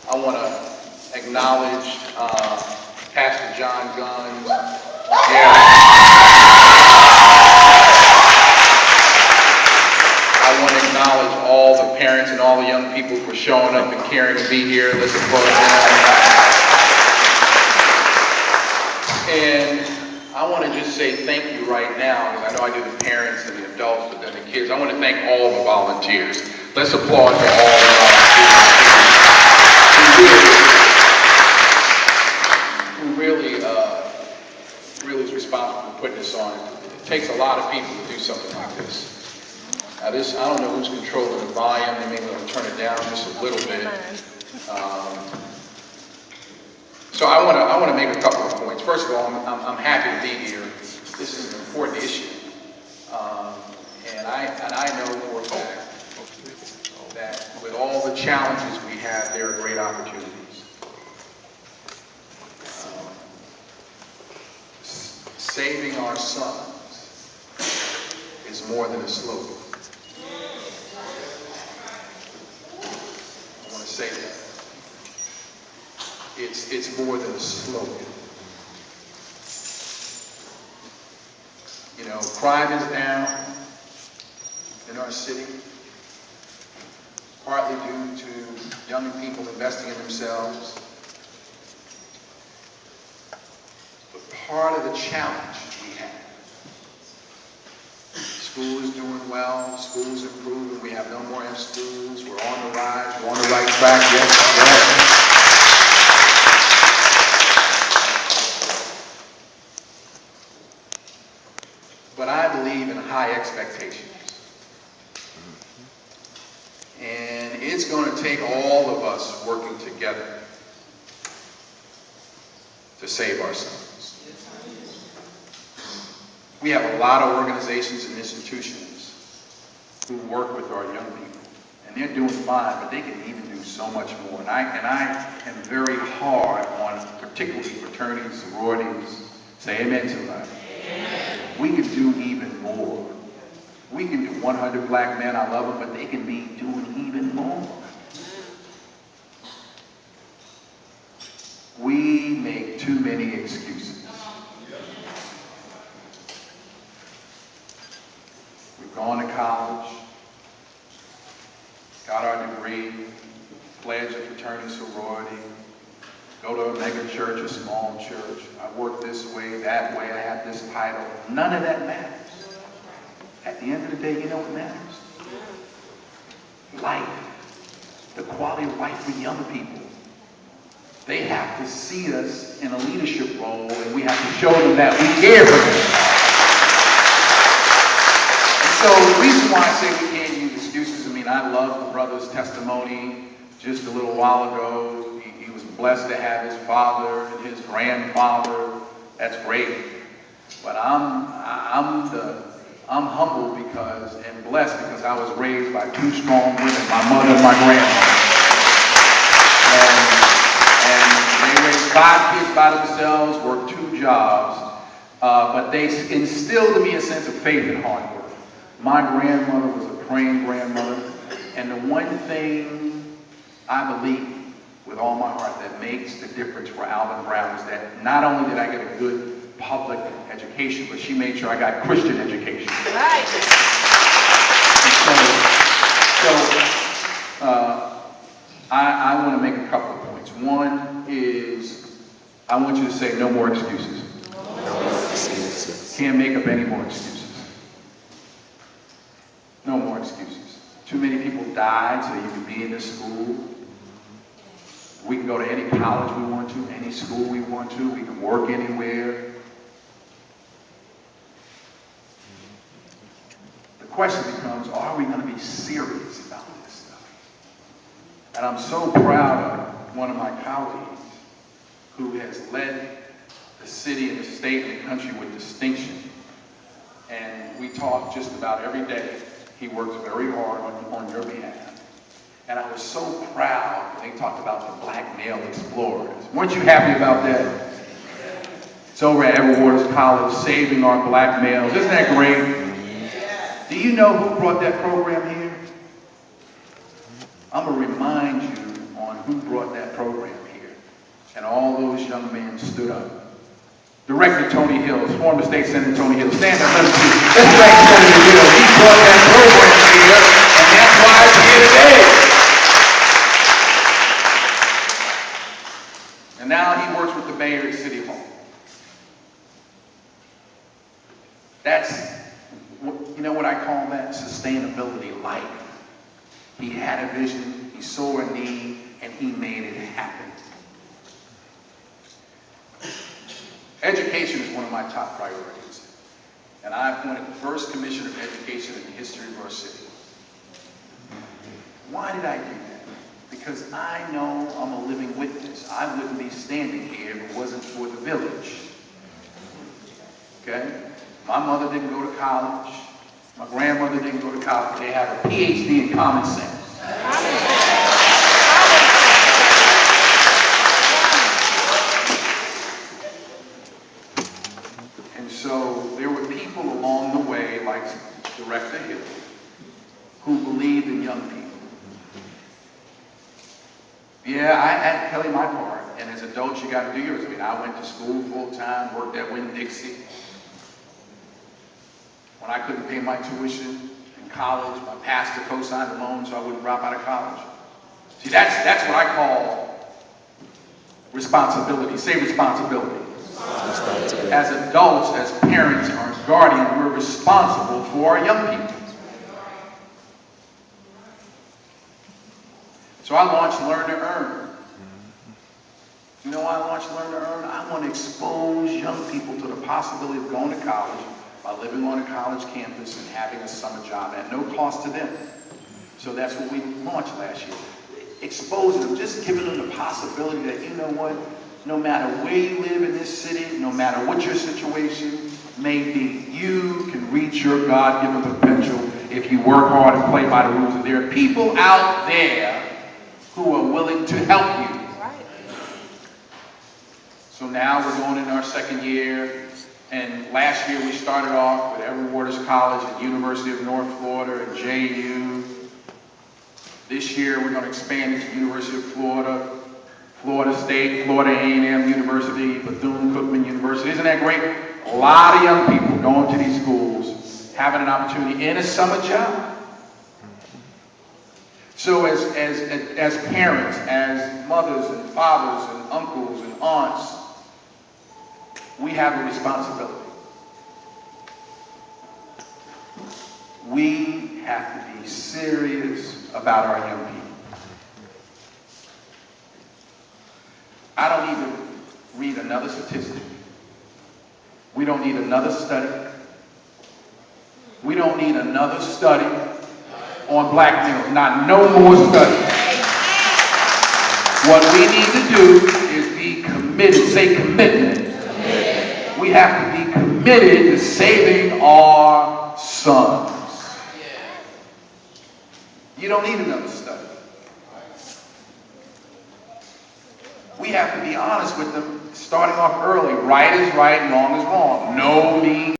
I want to acknowledge Pastor John Guns. Yeah. I want to acknowledge all the parents and all the young people for showing up and caring to be here. Let's applaud them. And I want to just say thank you right now, because I know I do the parents and the adults, but then the kids. I want to thank all the volunteers. Let's applaud for all the volunteers who really is responsible for putting this on. It takes a lot of people to do something like this. Now this, I don't know who's controlling the volume. They may want to turn it down just a little bit. So I want to make a couple of points. First of all, I'm happy to be here. This is an important issue, and I know for a fact that with all the challenges we have, there are great opportunities. Saving our sons is more than a slogan. I want to say that. It's more than a slogan. You know, crime is down in our city, partly due to young people investing in themselves. But part of the challenge we have, school is doing well, school's improving, we have no more F schools, we're on the rise, we're on the right track, yes. But I believe in high expectations. And it's going to take all of us working together to save our sons. We have a lot of organizations and institutions who work with our young people. And they're doing fine, but they can even do so much more. And I am very hard on particularly fraternities, sororities. Say amen to that. We can do even more. We can do 100 black men, I love them, but they can be doing even more. We make too many excuses. We've gone to college, got our degree, pledged a fraternity, sorority, go to a mega church, a small church. I work this way, that way, I have this title. None of that matters. At the end of the day, you know what matters? Life. The quality of life for young people. They have to see us in a leadership role, and we have to show them that we care for them. And so the reason why I say we can't use excuses, I mean, I love the brother's testimony just a little while ago. He was blessed to have his father and his grandfather. That's great. But I'm humble because and blessed because I was raised by two strong women, my mother and my grandmother. And they raised 5 kids by themselves, worked 2 jobs, but they instilled in me a sense of faith and hard work. My grandmother was a praying grandmother, and the one thing I believe with all my heart that makes the difference for Alvin Brown is that not only did I get a good public education, but she made sure I got Christian education. Right. I want to make a couple of points. One is I want you to say no more excuses. Can't make up any more excuses. No more excuses. Too many people died so you can be in this school. We can go to any college we want to, any school we want to. We can work anywhere. The question becomes, are we going to be serious about this stuff? And I'm so proud of one of my colleagues who has led the city and the state and the country with distinction. And we talk just about every day. He works very hard on your behalf. And I was so proud when they talked about the black male explorers. Weren't you happy about that? It's over at Edward Waters College, saving our black males. Isn't that great? Do you know who brought that program here? I'm going to remind you on who brought that this young man stood up. Director Tony Hills, former state senator Tony Hills, stand up, let me see. Let's thank Senator Hills. He brought that program here, and that's why it's here today. And now he works with the Bay Area City Hall. That's, you know what I call that? Sustainability life. He had a vision, he saw a need, and he made it happen. Education is one of my top priorities. And I appointed the first commissioner of education in the history of our city. Why did I do that? Because I know I'm a living witness. I wouldn't be standing here if it wasn't for the village. Okay? My mother didn't go to college. My grandmother didn't go to college. They have a PhD in common sense. And so there were people along the way, like Director Hill, who believed in young people. Yeah, I had to play my part. And as adults, you got to do yours. I mean, I went to school full time, worked at Winn-Dixie. When I couldn't pay my tuition in college, my pastor co-signed a loan so I wouldn't drop out of college. See, that's what I call responsibility. Say responsibility. Responsibility. As adults, as parents, or as guardians, we're responsible for our young people. So I launched Learn to Earn. You know why I launched Learn to Earn? I want to expose young people to the possibility of going to college by living on a college campus and having a summer job at no cost to them. So that's what we launched last year. Exposing them, just giving them the possibility that, you know what, no matter where you live in this city, no matter what your situation may be, you can reach your God-given potential if you work hard and play by the rules. And there are people out there who are willing to help you. So now we're going in our second year. And last year we started off with Edward Waters College at University of North Florida and JU. This year we're going to expand it to University of Florida, Florida State, Florida A&M University, Bethune-Cookman University. Isn't that great? A lot of young people going to these schools, having an opportunity in a summer job. So as parents, as mothers and fathers and uncles and aunts, we have a responsibility. We have to be serious about our young people. I don't need to read another statistic. We don't need another study. We don't need another study on black males. Not no more study. What we need to do is be committed. Say commitment. We have to be committed to saving our sons. You don't need another study. We have to be honest with them, starting off early. Right is right, wrong is wrong. No means